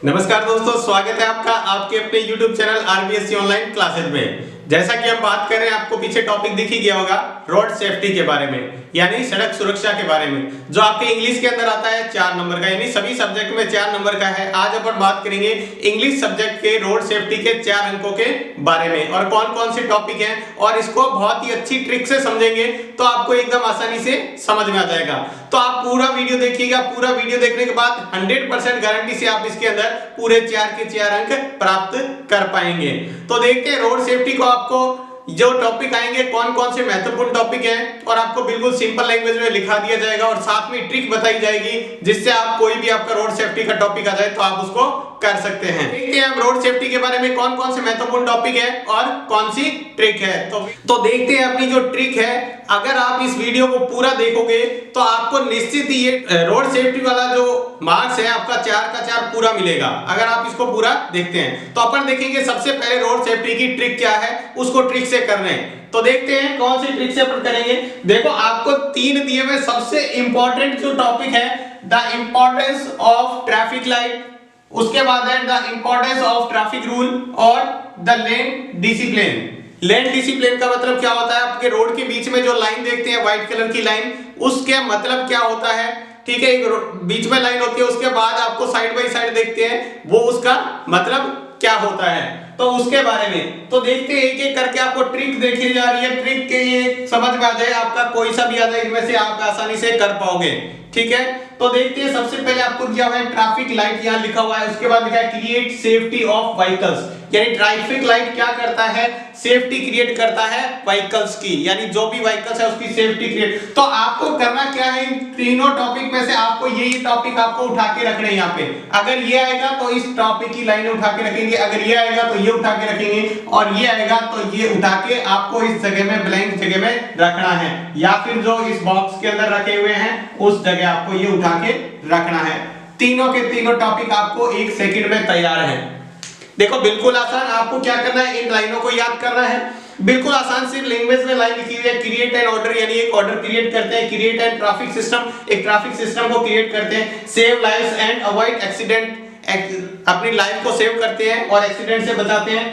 नमस्कार दोस्तों, स्वागत है आपका आपके अपने YouTube channel RBSC online classes में। जैसा कि हम बात कर रहे हैं, आपको पीछे टॉपिक दिख ही गया होगा रोड सेफ्टी के बारे में, यानी सड़क सुरक्षा के बारे में, जो आपके इंग्लिश के अंदर आता है 4 नंबर का, यानी सभी सब्जेक्ट में 4 नंबर का है। आज अपन बात करेंगे इंग्लिश सब्जेक्ट के रोड सेफ्टी के 4 अंकों के बारे में और कौन कौन से टॉपिक हैं, और इसको बहुत ही अच्छी ट्रिक से समझेंगे तो आपको एकदम आसानी से समझ में आ जाएगा। तो आप पूरा वीडियो देखिएगा। पूरा वीडियो देखने के बाद 100% गारंटी से आप इसके अंदर पूरे 4 के 4 अंक प्राप्त कर पाएंगे। तो देखते हैं रोड सेफ्टी को आपको जो टॉपिक आएंगे कौन कौन से महत्वपूर्ण टॉपिक हैं, और आपको बिल्कुल सिंपल लैंग्वेज में लिखा दिया जाएगा और साथ में ट्रिक बताई जाएगी, जिससे आप कोई भी आपका रोड सेफ्टी का टॉपिक आ जाए तो आप उसको कर सकते हैं। देखते हैं हम रोड सेफ्टी के बारे में कौन कौन से महत्वपूर्ण टॉपिक है और कौन सी ट्रिक है। तो देखते हैं अपनी जो ट्रिक है। अगर आप इस वीडियो को पूरा देखोगे तो आपको निश्चित ही ये रोड सेफ्टी वाला जो मार्क्स है आपका 4 का 4 पूरा मिलेगा, अगर आप इसको पूरा देखते हैं। तो अपन देखेंगे सबसे पहले रोड सेफ्टी की ट्रिक क्या है, उसको ट्रिक से कर रहे हैं। तो देखते हैं कौन सी ट्रिक से अपन करेंगे। देखो, आपको 3 दिए हुए सबसे इंपॉर्टेंट जो टॉपिक है, the importance of traffic light, उसके बाद है the importance of traffic rule और the lane discipline. Lane discipline का मतलब क्या होता है, आपके रोड के बीच में जो लाइन देखते हैं व्हाइट कलर की लाइन, उसके मतलब क्या होता है। ठीक है, एक बीच में लाइन होती है, उसके बाद आपको साइड बाय साइड देखते हैं, वो उसका मतलब क्या होता है, तो उसके बारे में। तो देखते हैं एक एक करके, आपको ट्रिक देखी जा रही है। ट्रिक के ये समझ में आ जाए, आपका कोई सा भी आ जाए इनमें से आप आसानी से कर पाओगे। ठीक है, तो देखते हैं सबसे पहले आपको दिया हुआ है ट्रैफिक लाइट, यहाँ लिखा हुआ है, उसके बाद लिखा है क्रिएट सेफ्टी ऑफ व्हीकल्स, यानी ट्रैफिक लाइट क्या करता है, सेफ्टी क्रिएट करता है व्हीकल्स की, यानी जो भी व्हीकल्स है उसकी सेफ्टी क्रिएट। तो आपको करना क्या है, इन तीनों टॉपिक में से आपको यही टॉपिक आपको उठा के रखना है यहाँ पे। अगर ये आएगा तो इस टॉपिक की लाइन उठा के रखेंगे, अगर ये आएगा तो ये उठा के रखेंगे, और ये आएगा तो ये उठा के आपको इस जगह में, ब्लैंक जगह में रखना है, या फिर जो इस बॉक्स के अंदर रखे हुए हैं उस जगह आपको ये उठा के रखना है। तीनों के तीनों टॉपिक आपको 1 सेकंड में तैयार है। देखो, बिल्कुल आसान। आपको क्या करना है, इन लाइनों को याद करना है। बिल्कुल आसान सी लैंग्वेज में लाइन लिखी हुई है, क्रिएट एन ऑर्डर, यानी एक ऑर्डर क्रिएट करते हैं। क्रिएट एन ट्रैफिक सिस्टम, एक ट्रैफिक सिस्टम को क्रिएट करते हैं। Save lives and avoid accident, अपनी लाइफ को सेव करते हैं और एक्सीडेंट से बचाते हैं।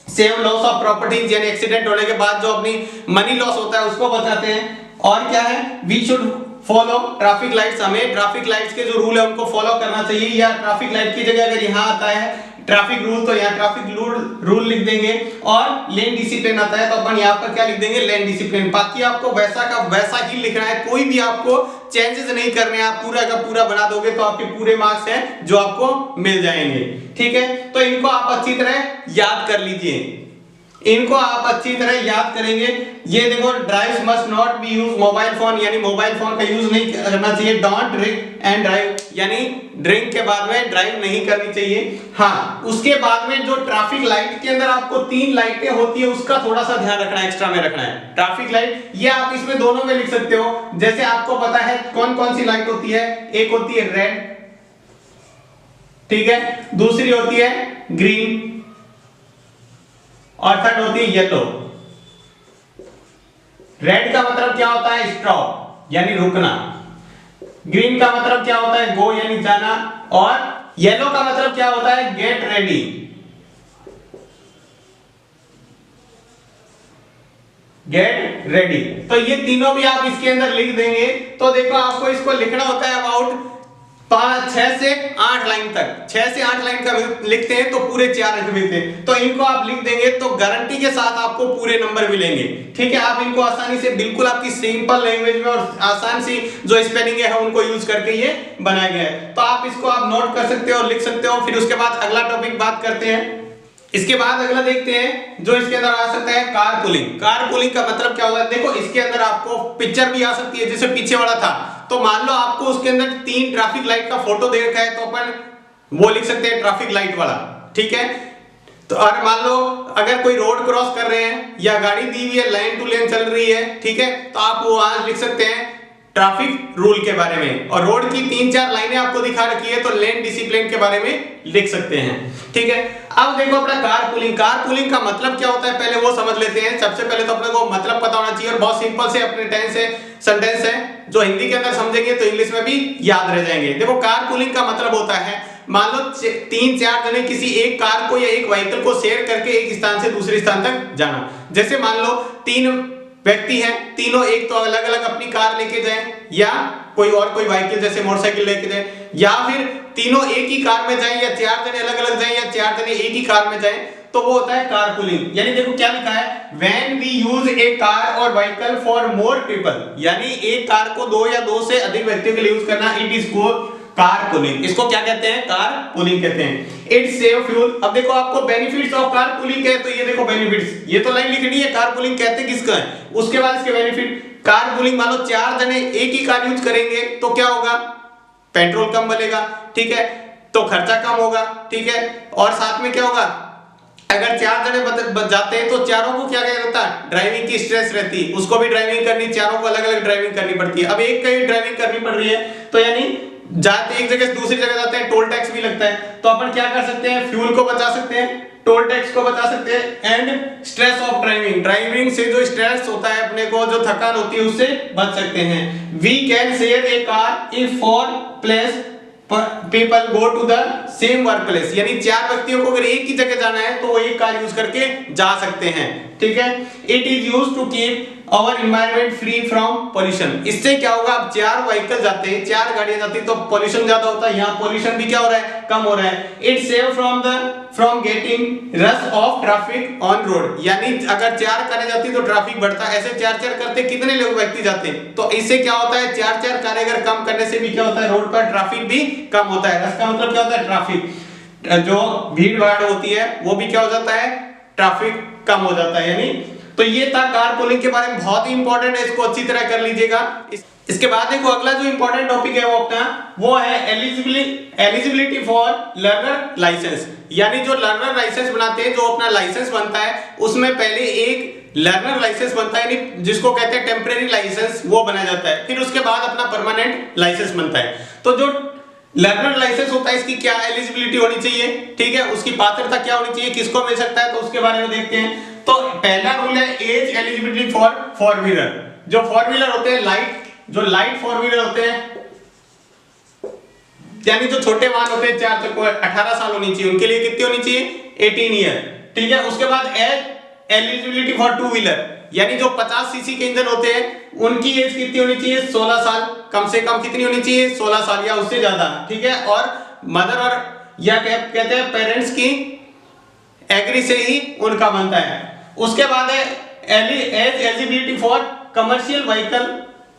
सेव लॉस ऑफ प्रॉपर्टीज, यानी एक्सीडेंट होने के बाद जो अपनी मनी लॉस होता है उसको बचाते हैं। और क्या है, we should follow traffic lights, हमें ट्रैफिक लाइट्स के जो रूल है उनको फॉलो करना चाहिए, या ट्रैफिक लाइट की जगह अगर यहाँ आता है ट्रैफिक रूल तो यहाँ ट्रैफिक रूल लिख देंगे, और लेन डिसिप्लिन आता है तो अपन यहाँ पर क्या लिख देंगे, लेन डिसिप्लिन। बाकी आपको वैसा का वैसा ही लिखना है, कोई भी आपको चेंजेस नहीं करने हैं। आप पूरा का पूरा बना दोगे तो आपके पूरे मार्क्स हैं जो आपको मिल जाएंगे। ठीक है, तो इनको आप अच्छी तरह याद कर लीजिए, इनको आप अच्छी तरह याद करेंगे। ये देखो, drives must not be use mobile phone, यानी मोबाइल फोन का यूज नहीं करना चाहिए। डोंट ड्रिंक एंड ड्राइव, यानी ड्रिंक के बाद में ड्राइव नहीं करनी चाहिए। हाँ, उसके बाद में जो ट्रैफिक लाइट के अंदर आपको 3 लाइटें होती है, उसका थोड़ा सा ध्यान रखना है, एक्स्ट्रा में रखना है। ट्रैफिक लाइट ये आप इसमें दोनों में लिख सकते हो। जैसे आपको पता है कौन कौन सी लाइट होती है, एक होती है रेड, ठीक है, दूसरी होती है ग्रीन, और थर्ड होती है येलो। रेड का मतलब क्या होता है, स्टॉप, यानी रुकना। ग्रीन का मतलब क्या होता है, गो, यानी जाना। और येलो का मतलब क्या होता है, गेट रेडी। Get ready. तो ये तीनों भी आप इसके अंदर लिख देंगे। तो देखो, आपको इसको लिखना होता है अबाउट 6 से 8 लाइन तक। 6 से 8 लाइन का लिखते हैं तो पूरे 4 अंक मिलते हैं। तो इनको आप लिख देंगे तो गारंटी के साथ आपको पूरे नंबर मिलेंगे। ठीक है, आप इनको आसानी से, बिल्कुल आपकी सिंपल लैंग्वेज में और आसान सी जो स्पेलिंग है उनको यूज करके ये बनाया गया है। तो आप इसको आप नोट कर सकते हो और लिख सकते हो। फिर उसके बाद अगला टॉपिक बात करते हैं। इसके बाद अगला देखते हैं जो इसके अंदर आ सकता है, कार पुलिंग। कार पुलिंग का मतलब क्या होगा, देखो इसके अंदर आपको पिक्चर भी आ सकती है, जैसे पीछे वाला था। तो मान लो आपको उसके अंदर 3 ट्रैफिक लाइट का फोटो दे रखा है, तो अपन वो लिख सकते हैं ट्रैफिक लाइट वाला। ठीक है, तो और मान लो अगर कोई रोड क्रॉस कर रहे हैं या गाड़ी दी हुई है, लाइन टू लेन चल रही है, ठीक है, तो आप वो आज लिख सकते हैं ट्रैफिक रूल के बारे में। और रोड की 3-4 लाइनें आपको दिखा रखी है तो लेन डिसिप्लिन के बारे में लिख सकते हैं। ठीक है, अब देखो अपना कार पुलिंग। कार पुलिंग का मतलब क्या होता है, पहले वो समझ लेते हैं। सबसे पहले तो अपने को मतलब पता होना चाहिए, और बहुत सिंपल से अपने टेंस है, सेंटेंस है, जो हिंदी के अंदर समझेंगे तो इंग्लिश में भी याद रह जाएंगे। देखो, कार पुलिंग का मतलब होता है मान लो 3-4 जने किसी एक कार को या एक व्हीकल को शेयर करके एक स्थान से दूसरे स्थान तक जाना। जैसे मान लो 3 व्यक्ति हैं, तीनों एक तो अलग अलग अपनी कार लेके जाएं या कोई व्हीकल जैसे मोटरसाइकिल लेके जाएं, या फिर तीनों एक ही कार में जाएं, या 4 जने अलग अलग जाएं, या 4 जने एक ही कार में जाएं, तो वो होता है कारपूलिंग। यानी देखो क्या लिखा है, when we use a car or vehicle for more people, यानी एक कार को 2 या 2 से अधिक व्यक्तियों के लिए यूज करना, इट इज कॉल्ड कारपूलिंग। इसको क्या कहते हैं, कारपूलिंग कहते हैं। It save fuel. अब देखो आपको बेनिफिट्स ऑफ कारपूलिंग है, तो ये देखो बेनिफिट्स, ये तो लाइन लिखनी है कारपूलिंग कहते किसका है, उसके बाद इसके बेनिफिट। कारपूलिंग मान लो 4 जने एक ही कार यूज करेंगे तो क्या होगा, पेट्रोल कम बलेगा, ठीक है, तो खर्चा कम होगा, ठीक है, और साथ में क्या होगा, अगर 4 जने बच जाते हैं तो चारों को क्या रहता है, ड्राइविंग की स्ट्रेस रहती है, उसको भी ड्राइविंग करनी, चारों को अलग अलग ड्राइविंग करनी पड़ती है। अब एक का ही ड्राइविंग करनी पड़ रही है तो यानी जाते एक जगह से दूसरी जगह जाते हैं, टोल टैक्स भी लगता है, तो अपन क्या कर सकते हैं, फ्यूल को बचा सकते हैं, टोल टैक्स को बचा सकते हैं, एंड स्ट्रेस ऑफ ड्राइविंग से जो स्ट्रेस होता है अपने को, जो थकान होती है, उससे बच सकते हैं। We can share a car if 4 place people go to the same workplace, यानी 4 व्यक्तियों को अगर एक ही जगह जाना है तो वो एक कार यूज करके जा सकते हैं, ठीक है। It is used to keep our environment free from pollution. इससे क्या होगा, अब 4 व्हीकल जाते हैं, 4 गाड़ियां जाती हैं तो पोल्यूशन ज्यादा होता है, यहाँ पोल्यूशन भी क्या हो रहा है, कम हो रहा है। It save from getting rush of traffic on road, यानी अगर 4 कारें जाती तो ट्रैफिक बढ़ता है, ऐसे 4-4 करते कितने लोग व्यक्ति जाते हैं, तो इससे क्या होता है, 4-4 कारें अगर कम करने से भी क्या होता है, रोड पर ट्रैफिक भी कम होता है। रश का मतलब क्या होता है, ट्रैफिक, जो भीड़ भाड़ होती है वो भी क्या हो जाता है, ट्रैफिक कम हो जाता है। यानी तो ये था कारपूलिंग के बारे में, बहुत ही इंपॉर्टेंट है, इसको अच्छी तरह कर लीजिएगा। इसके बाद देखो अगला जो इंपॉर्टेंट टॉपिक है वो अपना वो है एलिजिबिलिटी फॉर लर्नर लाइसेंस, यानी जो लर्नर लाइसेंस बनाते हैं, जो अपना लाइसेंस बनता है उसमें पहले एक लर्नर लाइसेंस बनता है, यानी जिसको कहते हैं टेम्परेरी लाइसेंस, वो बनाया जाता है, फिर उसके बाद अपना परमानेंट लाइसेंस बनता है। तो जो लर्नर लाइसेंस होता है इसकी क्या एलिजिबिलिटी होनी चाहिए, ठीक है, उसकी पात्रता क्या होनी चाहिए, किसको मिल सकता है, तो उसके बारे में देखते हैं। तो पहला रूल है एज एलिजिबिलिटी फॉर 4 व्हीलर। जो 4 व्हीलर होते हैं लाइट 4 व्हीलर होते हैं, यानी जो छोटे वाहन होते हैं 4 चक्कों, 18 साल होनी चाहिए, उनके लिए कितनी होनी चाहिए, 18 ईयर, ठीक है। उसके बाद एज एलिजिबिलिटी फॉर 2 व्हीलर, यानी जो 50 सीसी के इंजन होते हैं उनकी एज कितनी होनी चाहिए, 16 साल, कम से कम कितनी होनी चाहिए, 16 साल या उससे ज्यादा, ठीक है। और मदर और या कहते हैं पेरेंट्स की एग्री से ही उनका बनता है। उसके बाद है as eligibility for commercial vehicle.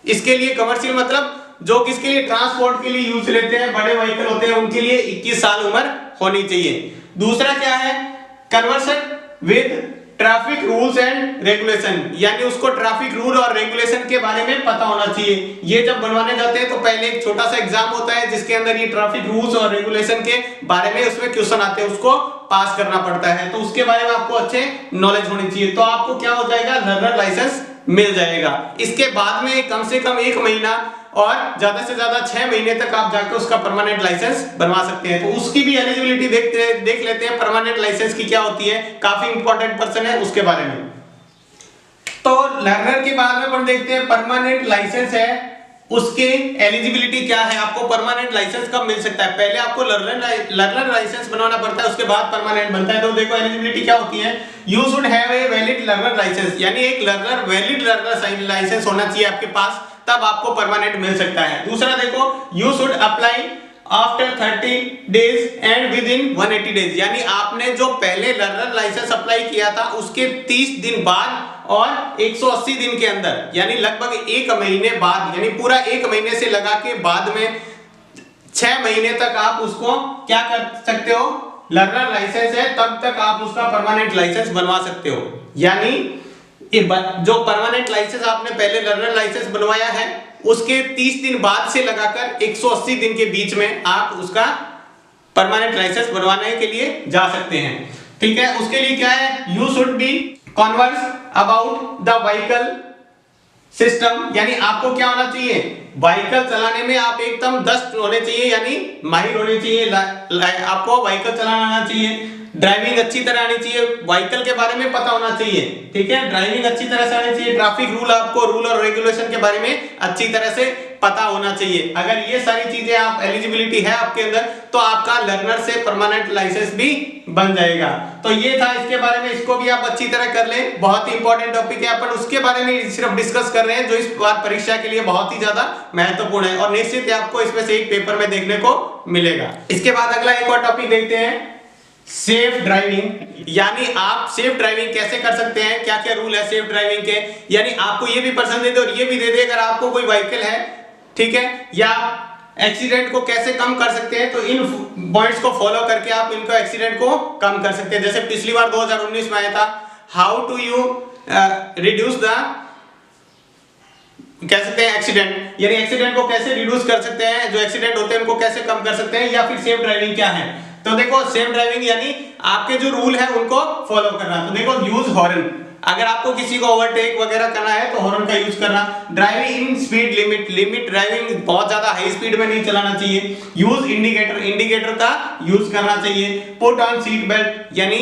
इसके लिए कमर्शियल मतलब जो किसके लिए, ट्रांसपोर्ट के लिए यूज लेते हैं, बड़े व्हीकल होते हैं, उनके लिए 21 साल उम्र होनी चाहिए। दूसरा क्या है, conversion with traffic rules and regulation, यानी उसको ट्रैफिक रूल और रेगुलेशन के बारे में पता होना चाहिए। ये जब बनवाने जाते हैं तो पहले एक छोटा सा एग्जाम होता है जिसके अंदर ये ट्रैफिक रूल्स और रेगुलेशन के बारे में उसमें क्वेश्चन आते हैं, उसको पास करना पड़ता है, तो उसके बारे में आपको अच्छे नॉलेज होनी चाहिए, तो आपको क्या हो जाएगा, लर्नर लाइसेंस मिल जाएगा। इसके बाद में कम से कम 1 महीना और ज्यादा से ज्यादा 6 महीने तक आप जाकर उसका परमानेंट लाइसेंस बनवा सकते हैं। तो उसकी भी एलिजिबिलिटी देख लेते हैं, परमानेंट लाइसेंस की क्या होती है, काफी इंपॉर्टेंट पर्सन है उसके बारे में। तो लर्नर के बाद में अपन देखते हैं परमानेंट लाइसेंस है, उसके एलिजिबिलिटी क्या है, आपको परमानेंट लाइसेंस कब मिल सकता है। पहले आपको लर्नर लाइसेंस बनवाना पड़ता है, उसके बाद परमानेंट बनता है। तो देखो एलिजिबिलिटी क्या होती है, you should have a valid learner licence, यानी एक वैलिड लर्नर लाइसेंस होना चाहिए आपके पास, तब आपको परमानेंट मिल सकता है। दूसरा देखो, you should apply after 30 days and with in 180 days, यानी आपने जो पहले लर्नर लाइसेंस अप्लाई किया था उसके 30 दिन बाद और 180 दिन के अंदर, यानी लगभग 1 महीने बाद, यानी पूरा 1 महीने से लगा के बाद में 6 महीने तक आप उसको क्या कर सकते हो, लर्नर लाइसेंस है तब तक आप उसका परमानेंट लाइसेंस बनवा सकते हो। यानी जो परमानेंट लाइसेंस आपने पहले लर्नर लाइसेंस बनवाया है उसके 30 दिन बाद से लगाकर 180 दिन के बीच में आप उसका परमानेंट लाइसेंस बनवाने के लिए जा सकते हैं, ठीक है। उसके लिए क्या है, you should be converse about the vehicle system, यानी आपको क्या होना चाहिए, व्हीकल चलाने में आप एकदम दस्त होने चाहिए, यानी माहिर होने चाहिए, आपको व्हीकल चलाना आना चाहिए। ड्राइविंग अच्छी तरह आनी चाहिए, व्हीकल के बारे में पता होना चाहिए, ठीक है, ड्राइविंग अच्छी तरह से आनी चाहिए, ट्रैफिक रूल आपको रूल और रेगुलेशन के बारे में अच्छी तरह से पता होना चाहिए। अगर ये सारी चीजें आप एलिजिबिलिटी है आपके अंदर तो आपका लर्नर से परमानेंट लाइसेंस भी बन जाएगा। तो ये था इसके बारे में, इसको भी आप अच्छी तरह कर लें, बहुत ही इंपॉर्टेंट टॉपिक है, अपन उसके बारे में सिर्फ डिस्कस कर रहे हैं जो इस बार परीक्षा के लिए बहुत ही ज्यादा महत्वपूर्ण है और निश्चित ही आपको इसमें से एक पेपर में देखने को मिलेगा। इसके बाद अगला एक और टॉपिक देखते हैं, सेफ ड्राइविंग, यानी आप सेफ ड्राइविंग कैसे कर सकते हैं, क्या क्या रूल है सेफ ड्राइविंग के, यानी आपको ये भी पर्सन दे दे और ये भी दे दे अगर आपको कोई व्हीकल है, ठीक है, या एक्सीडेंट को कैसे कम कर सकते हैं, तो इन पॉइंट्स को फॉलो करके आप इनको एक्सीडेंट को कम कर सकते हैं। जैसे पिछली बार 2019 में आया था, how to you reduce the, कह सकते हैं एक्सीडेंट, यानी एक्सीडेंट को कैसे रिड्यूस कर सकते हैं, जो एक्सीडेंट होते हैं उनको कैसे कम कर सकते हैं, या फिर सेफ ड्राइविंग क्या है। तो देखो सेफ ड्राइविंग यानी आपके जो रूल है उनको फॉलो करना। तो देखो यूज हॉर्न, अगर आपको किसी को ओवरटेक वगैरह करना है तो हॉर्न का यूज करना। Driving in speed limit, limit driving बहुत ज्यादा हाई स्पीड में नहीं चलाना चाहिए। यूज इंडिकेटर, इंडिकेटर का यूज करना चाहिए। पुट ऑन सीट बेल्ट, यानी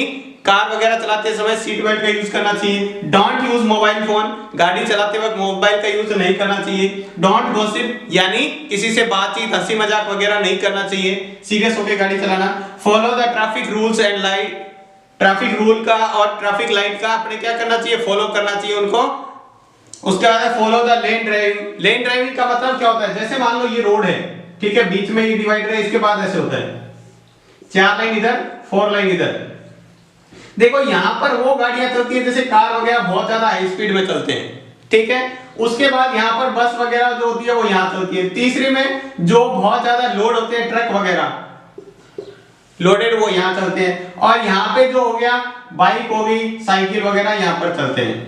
कार वगैरह चलाते समय सीट बेल्ट का यूज करना चाहिए। डोंट यूज मोबाइल फोन, गाड़ी चलाते वक्त मोबाइल का यूज नहीं करना चाहिए। डोंट गॉसिप, यानी किसी से बातचीत हंसी मजाक वगैरह नहीं करना चाहिए, सीरियस होकर गाड़ी चलाना। Follow the traffic rules and light, traffic rule का और ट्रैफिक लाइट का अपने क्या करना चाहिए, फॉलो करना चाहिए उनको। उसके बाद follow the lane driving. Lane driving का मतलब क्या होता है, जैसे मान लो ये रोड है, ठीक है, बीच में ये डिवाइडर है, इसके बाद ऐसे होता है 4 लाइन इधर 4 लाइन इधर। देखो यहां पर वो गाड़ियां चलती है जैसे कार वगैरह बहुत ज्यादा हाई स्पीड में चलते हैं, ठीक है। उसके बाद यहां पर बस वगैरह जो होती है वो यहां चलती है। तीसरी में जो बहुत ज्यादा लोड होते हैं, ट्रक वगैरह लोडेड, वो यहां चलते हैं। और यहां पे जो हो गया बाइक हो गई, साइकिल वगैरह यहां पर चलते हैं,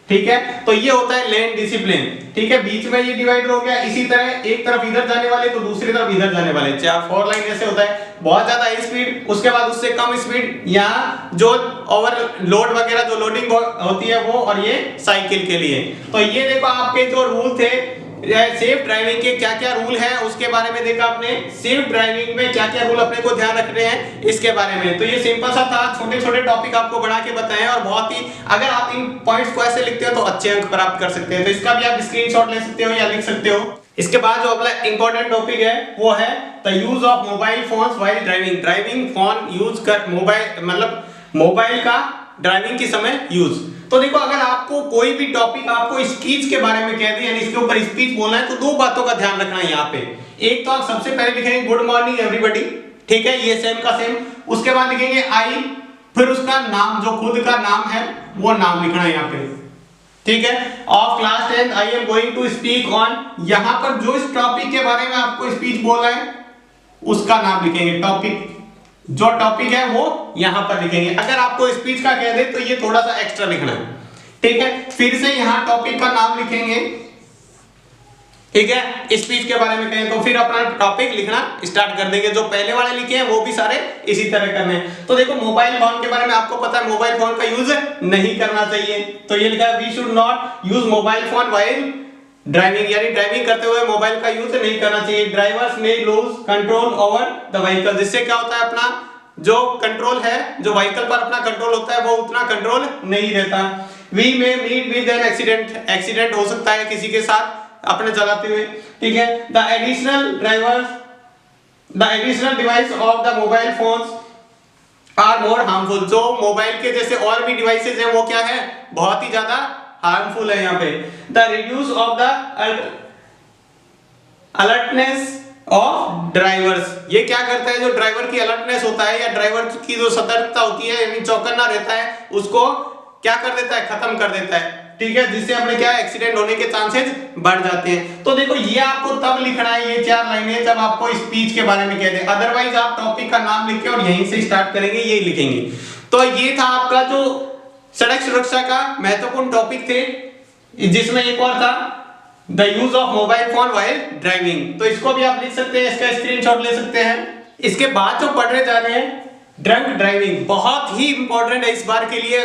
ठीक है। तो ये होता है लेन डिसिप्लिन, ठीक है। बीच में ये डिवाइडर हो गया, इसी तरह एक तरफ इधर जाने वाले तो दूसरी तरफ इधर जाने वाले, 4 लाइन ऐसे होता है। बहुत ज्यादा हाई स्पीड, उसके बाद उससे कम स्पीड, यहाँ जो ओवर लोड वगैरह जो लोडिंग होती है वो, और ये साइकिल के लिए। तो ये देखो आपके जो रूल थे सेफ ड्राइविंग के, क्या क्या रूल है उसके बारे में देखा आपने। सेफ ड्राइविंग में क्या क्या रूल अपने को ध्यान रखने हैं इसके बारे में। तो ये सिंपल सा था, छोटे छोटे टॉपिक आपको बना के बताए और बहुत ही, अगर आप इन पॉइंट्स को ऐसे लिखते हो तो अच्छे अंक प्राप्त कर सकते हैं। तो इसका भी आप स्क्रीनशॉट ले सकते हो या लिख सकते हो। इसके बाद जो अगला इंपॉर्टेंट टॉपिक है वो है the use of mobile phones while driving. Driving phone use कर, मोबाइल मतलब मोबाइल का ड्राइविंग के समय यूज। तो देखो अगर आपको कोई भी टॉपिक आपको स्पीच के बारे में कह दे, यानी इसके ऊपर स्पीच बोलना है, तो 2 बातों का ध्यान रखना है यहाँ पे। एक तो आप सबसे पहले लिखेंगे गुड मॉर्निंग एवरीबॉडी, ठीक है, ये सेम का सेम। उसके बाद लिखेंगे आई, फिर उसका नाम, जो खुद का नाम है वो नाम लिखना है यहाँ पे, ठीक है। Of class 10 I am going to speak on, यहाँ पर जो इस टॉपिक के बारे में आपको स्पीच बोलना है उसका नाम लिखेंगे। टॉपिक, जो टॉपिक है वो यहां पर लिखेंगे। अगर आपको स्पीच का कह दे तो ये थोड़ा सा एक्स्ट्रा लिखना है, ठीक है। फिर से यहां टॉपिक का नाम लिखेंगे, ठीक है। स्पीच के बारे में कहें तो फिर अपना टॉपिक लिखना स्टार्ट कर देंगे। जो पहले वाले लिखे हैं वो भी सारे इसी तरह करने हैं। तो देखो मोबाइल फोन के बारे में आपको पता है मोबाइल फोन का यूज नहीं करना चाहिए। तो ये लिखा है we should not use mobile phone while driving, यानी ड्राइविंग करते हुए मोबाइल का यूज नहीं करना चाहिए। Drivers may lose control over the vehicle, जिससे क्या होता है अपना जो कंट्रोल है, जो व्हीकल पर अपना कंट्रोल होता है वो उतना कंट्रोल नहीं रहता। We may meet with an accident, accident हो सकता है किसी के साथ अपने चलाते हुए, ठीक है। The additional drivers, the additional device of the mobile phones are more harmful, जो मोबाइल के जैसे और भी डिवाइसेज हैं वो क्या है, बहुत ही ज्यादा हार्मफुल है यहाँ पे। The reduce of the alertness of drivers, ये क्या करता है, जो ड्राइवर की अलर्टनेस होता है या ड्राइवर की जो सतर्कता होती है, यानी चौकन्ना रहता है, उसको क्या कर देता है, खत्म कर देता है, ठीक है। जिससे अपने क्या एक्सीडेंट होने के चांसेस बढ़ जाते हैं। तो देखो ये आपको तब लिखना है ये 4 लाइनें जब आपको स्पीच के बारे में कह दे, अदरवाइज आप टॉपिक का नाम लिख के और यहीं से स्टार्ट करेंगे, यही लिखेंगे। तो ये था आपका जो सड़क सुरक्षा का महत्वपूर्ण टॉपिक थे, जिसमें एक और था the use of mobile phone while driving. तो इसको भी आप लिख सकते हैं, इसका स्क्रीनशॉट ले सकते हैं। इसके बाद जो पढ़ने जा रहे हैं ड्रंक ड्राइविंग, बहुत ही इंपॉर्टेंट है इस बार के लिए।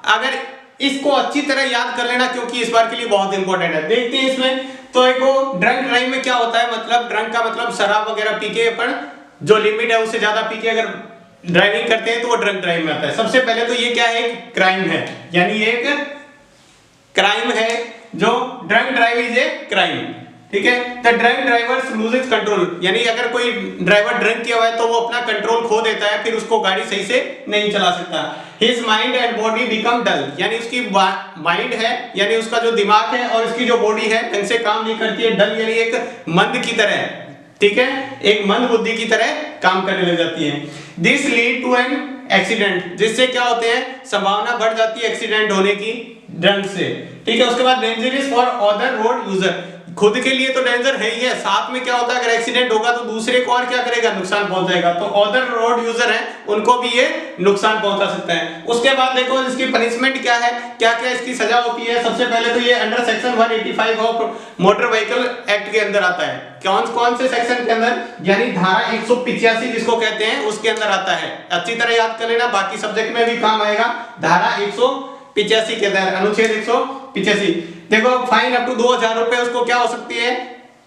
अगर इसको अच्छी तरह याद कर लेना, क्योंकि इस बार के लिए बहुत इंपॉर्टेंट है। देखते हैं इसमें, तो एक ड्रंक ड्राइविंग में क्या होता है, मतलब ड्रंक का मतलब शराब वगैरह पी के, अपन जो लिमिट है उससे ज्यादा पी के अगर ड्राइविंग करते हैं तो वो ड्रंक ड्राइव में आता है। सबसे पहले तो ये क्या है, क्राइम है, यानी एक क्राइम है जो drunk drive is a crime, ठीक है। The drunk drivers loses control, यानी अगर कोई ड्राइवर ड्रंक किया हुआ है तो वो अपना कंट्रोल खो देता है, फिर उसको गाड़ी सही से नहीं चला सकता। His mind and body become dull, यानी उसकी माइंड है, यानी उसका जो दिमाग है और उसकी जो बॉडी है ढंग से काम नहीं करती है। डल यानी एक मंद की तरह, ठीक है, एक मंद बुद्धि की तरह काम करने लग जाती है। This lead to an accident, जिससे क्या होते हैं, संभावना बढ़ जाती है एक्सीडेंट होने की ड्रंक से, ठीक है। उसके बाद dangerous for other road user, खुद के लिए तो डेंजर है ही है, साथ में क्या होता है, अगर एक्सीडेंट होगा तो दूसरे को और क्या करेगा, नुकसान पहुंचाएगा। तो अदर रोड यूजर हैं उनको भी ये नुकसान पहुंचा सकता है। उसके बाद देखो इसकी पनिशमेंट क्या है, क्या क्या इसकी सजा होती है। सबसे पहले तो ये under section 185 of motor vehicle act के अंदर आता है। कौन कौन से सेक्शन के अंदर, यानी धारा 185 जिसको कहते हैं उसके अंदर आता है। अच्छी तरह याद कर लेना, बाकी सब्जेक्ट में भी काम आएगा। धारा 185 के अंदर, अनुच्छेद 185। देखो फाइन अप टू 2000 रुपए उसको क्या हो सकती है,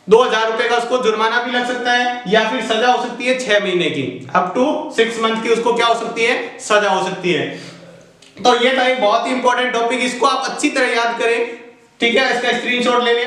2000 रुपए का उसको जुर्माना भी लग सकता है, या फिर सजा हो सकती है 6 महीने की, अप टू 6 मंथ की उसको क्या हो सकती है, सजा हो सकती है। तो ये था एक बहुत ही इंपॉर्टेंट टॉपिक, इसको आप अच्छी तरह याद करें, ठीक है। इसका स्क्रीनशॉट ले लें।